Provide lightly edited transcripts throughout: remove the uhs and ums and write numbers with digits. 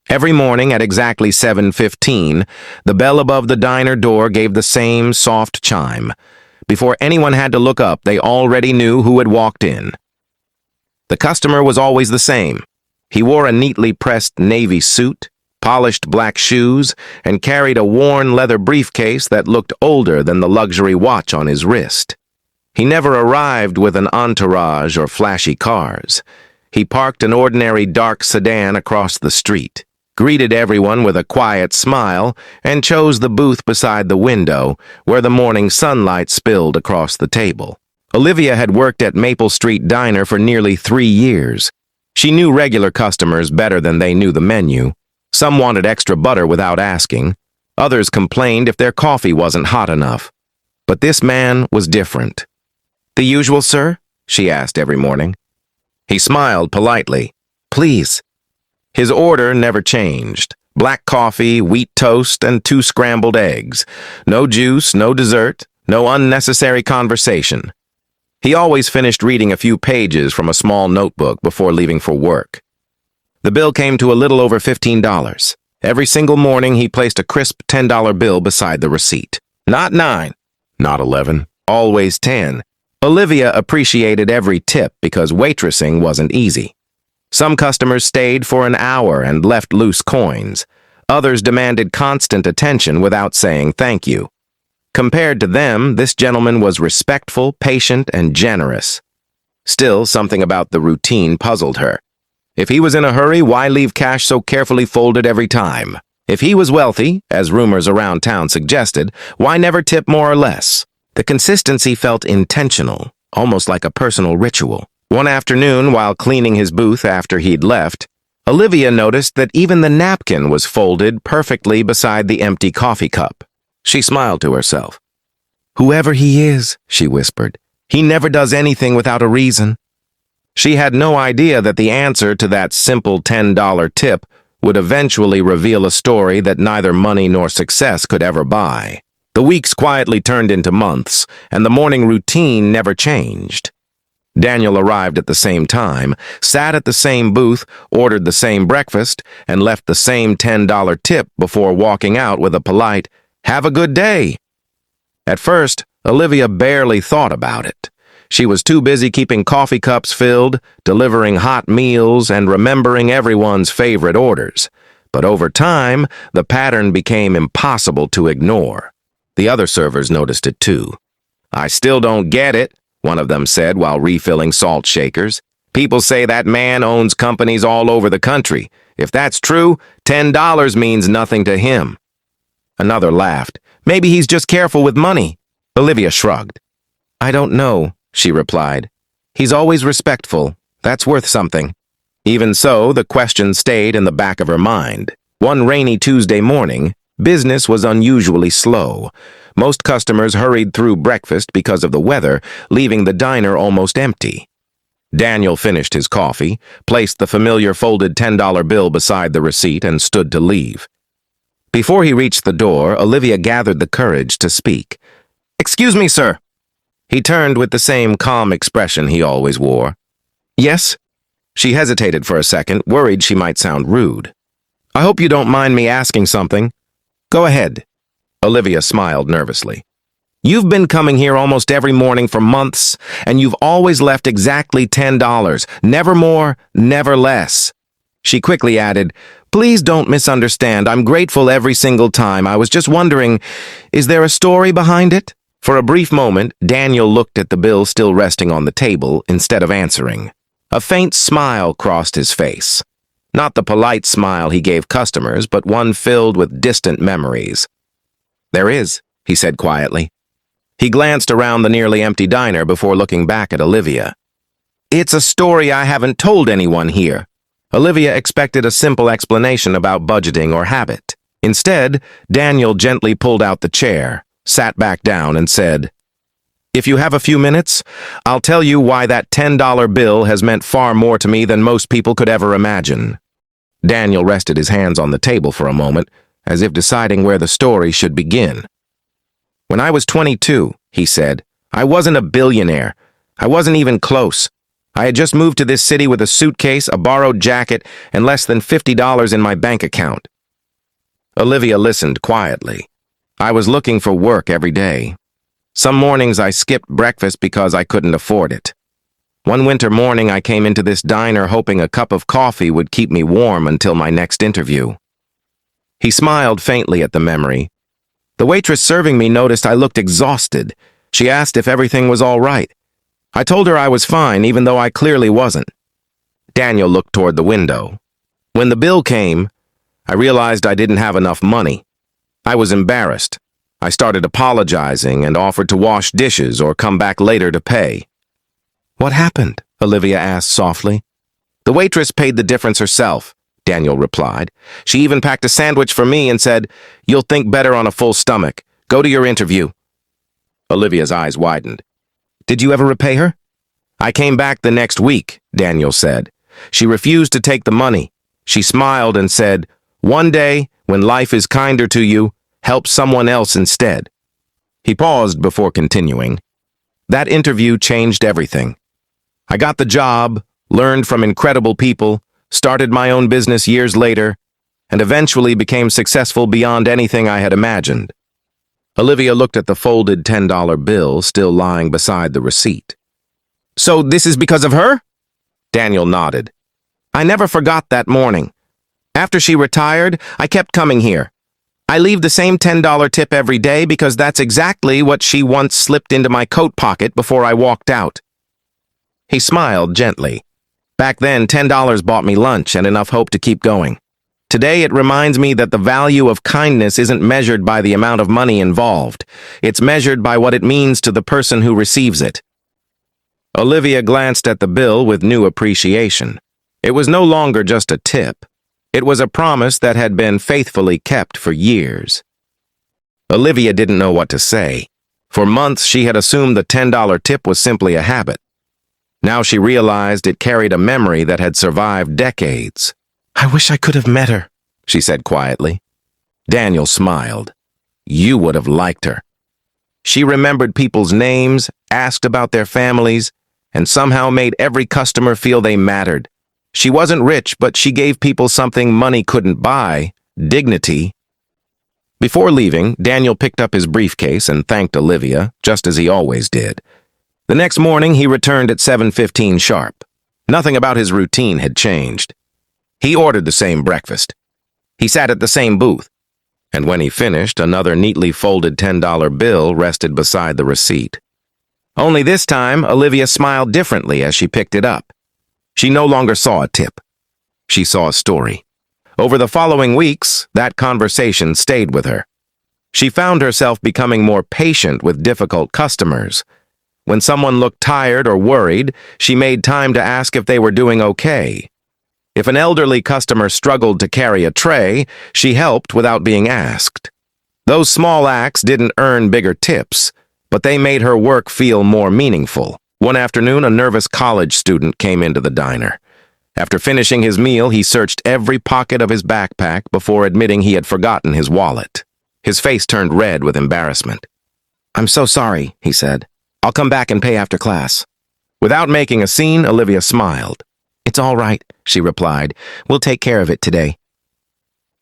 Every morning at exactly 7:15, the bell above the diner door gave the same soft chime. Before anyone had to look up, they already knew who had walked in. The customer was always the same. He wore a neatly pressed navy suit, polished black shoes, and carried a worn leather briefcase that looked older than the luxury watch on his wrist. He never arrived with an entourage or flashy cars. He parked an ordinary dark sedan across the street, greeted everyone with a quiet smile, and chose the booth beside the window, where the morning sunlight spilled across the table. Olivia had worked at Maple Street Diner for nearly 3 years. She knew regular customers better than they knew the menu. Some wanted extra butter without asking. Others complained if their coffee wasn't hot enough. But this man was different. "The usual, sir?" she asked every morning. He smiled politely. "Please." His order never changed. Black coffee, wheat toast, and 2 scrambled eggs. No juice, no dessert, no unnecessary conversation. He always finished reading a few pages from a small notebook before leaving for work. The bill came to a little over $15. Every single morning, he placed a crisp $10 bill beside the receipt. Not 9, not 11, always 10. Olivia appreciated every tip because waitressing wasn't easy. Some customers stayed for an hour and left loose coins. Others demanded constant attention without saying thank you. Compared to them, this gentleman was respectful, patient, and generous. Still, something about the routine puzzled her. If he was in a hurry, why leave cash so carefully folded every time? If he was wealthy, as rumors around town suggested, why never tip more or less? The consistency felt intentional, almost like a personal ritual. One afternoon, while cleaning his booth after he'd left, Olivia noticed that even the napkin was folded perfectly beside the empty coffee cup. She smiled to herself. "Whoever he is," she whispered, "he never does anything without a reason." She had no idea that the answer to that simple $10 tip would eventually reveal a story that neither money nor success could ever buy. The weeks quietly turned into months, and the morning routine never changed. Daniel arrived at the same time, sat at the same booth, ordered the same breakfast, and left the same $10 tip before walking out with a polite, "Have a good day." At first, Olivia barely thought about it. She was too busy keeping coffee cups filled, delivering hot meals, and remembering everyone's favorite orders. But over time, the pattern became impossible to ignore. The other servers noticed it too. "I still don't get it," one of them said while refilling salt shakers. "People say that man owns companies all over the country. If that's true, $10 means nothing to him." Another laughed. "Maybe he's just careful with money." Olivia shrugged. "I don't know," she replied. "He's always respectful. That's worth something." Even so, the question stayed in the back of her mind. One rainy Tuesday morning, business was unusually slow. Most customers hurried through breakfast because of the weather, leaving the diner almost empty. Daniel finished his coffee, placed the familiar folded $10 bill beside the receipt, and stood to leave. Before he reached the door, Olivia gathered the courage to speak. "Excuse me, sir." He turned with the same calm expression he always wore. "Yes?" She hesitated for a second, worried she might sound rude. "I hope you don't mind me asking something." "Go ahead." Olivia smiled nervously. "You've been coming here almost every morning for months, and you've always left exactly $10, never more, never less." She quickly added, "Please don't misunderstand. I'm grateful every single time. I was just wondering, is there a story behind it?" For a brief moment, Daniel looked at the bill still resting on the table instead of answering. A faint smile crossed his face. Not the polite smile he gave customers, but one filled with distant memories. "There is," he said quietly. He glanced around the nearly empty diner before looking back at Olivia. "It's a story I haven't told anyone here." Olivia expected a simple explanation about budgeting or habit. Instead, Daniel gently pulled out the chair, sat back down, and said, "If you have a few minutes, I'll tell you why that $10 bill has meant far more to me than most people could ever imagine." Daniel rested his hands on the table for a moment, as if deciding where the story should begin. "When I was 22, he said, I wasn't a billionaire. I wasn't even close. I had just moved to this city with a suitcase, a borrowed jacket, and less than $50 in my bank account. Olivia listened quietly. I was looking for work every day. Some mornings I skipped breakfast because I couldn't afford it. One winter morning I came into this diner hoping a cup of coffee would keep me warm until my next interview. He smiled faintly at the memory. The waitress serving me noticed I looked exhausted. She asked if everything was all right. I told her I was fine, even though I clearly wasn't. Daniel looked toward the window. When the bill came, I realized I didn't have enough money. I was embarrassed. I started apologizing and offered to wash dishes or come back later to pay. "What happened?" Olivia asked softly. "The waitress paid the difference herself," Daniel replied. "She even packed a sandwich for me and said, 'You'll think better on a full stomach. Go to your interview.'" Olivia's eyes widened. "Did you ever repay her?" "I came back the next week," Daniel said. "She refused to take the money. She smiled and said, 'One day, when life is kinder to you, help someone else instead.'" He paused before continuing. "That interview changed everything. I got the job, learned from incredible people, started my own business years later, and eventually became successful beyond anything I had imagined." Olivia looked at the folded $10 bill still lying beside the receipt. "So this is because of her?" Daniel nodded. "I never forgot that morning. After she retired, I kept coming here. I leave the same $10 tip every day because that's exactly what she once slipped into my coat pocket before I walked out." He smiled gently. "Back then, $10 bought me lunch and enough hope to keep going. Today, it reminds me that the value of kindness isn't measured by the amount of money involved. It's measured by what it means to the person who receives it." Olivia glanced at the bill with new appreciation. It was no longer just a tip. It was a promise that had been faithfully kept for years. Olivia didn't know what to say. For months, she had assumed the $10 tip was simply a habit. Now she realized it carried a memory that had survived decades. "I wish I could have met her," she said quietly. Daniel smiled. "You would have liked her." She remembered people's names, asked about their families, and somehow made every customer feel they mattered. She wasn't rich, but she gave people something money couldn't buy: dignity. Before leaving, Daniel picked up his briefcase and thanked Olivia, just as he always did. The next morning, he returned at 7:15 sharp. Nothing about his routine had changed. He ordered the same breakfast. He sat at the same booth. And when he finished, another neatly folded $10 bill rested beside the receipt. Only this time, Olivia smiled differently as she picked it up. She no longer saw a tip. She saw a story. Over the following weeks, that conversation stayed with her. She found herself becoming more patient with difficult customers. When someone looked tired or worried, she made time to ask if they were doing okay. If an elderly customer struggled to carry a tray, she helped without being asked. Those small acts didn't earn bigger tips, but they made her work feel more meaningful. One afternoon, a nervous college student came into the diner. After finishing his meal, he searched every pocket of his backpack before admitting he had forgotten his wallet. His face turned red with embarrassment. "I'm so sorry," he said. "I'll come back and pay after class." Without making a scene, Olivia smiled. "It's all right," she replied. "We'll take care of it today."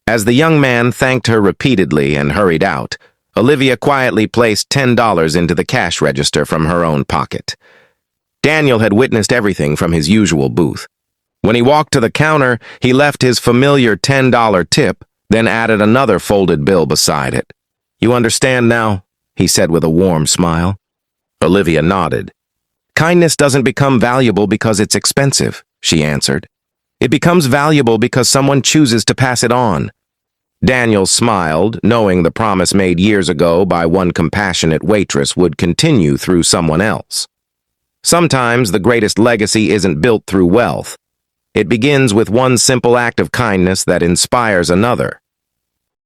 As the young man thanked her repeatedly and hurried out, Olivia quietly placed $10 into the cash register from her own pocket. Daniel had witnessed everything from his usual booth. When he walked to the counter, he left his familiar $10 tip, then added another folded bill beside it. "You understand now?" he said with a warm smile. Olivia nodded. "Kindness doesn't become valuable because it's expensive," she answered. "It becomes valuable because someone chooses to pass it on." Daniel smiled, knowing the promise made years ago by one compassionate waitress would continue through someone else. Sometimes the greatest legacy isn't built through wealth. It begins with one simple act of kindness that inspires another.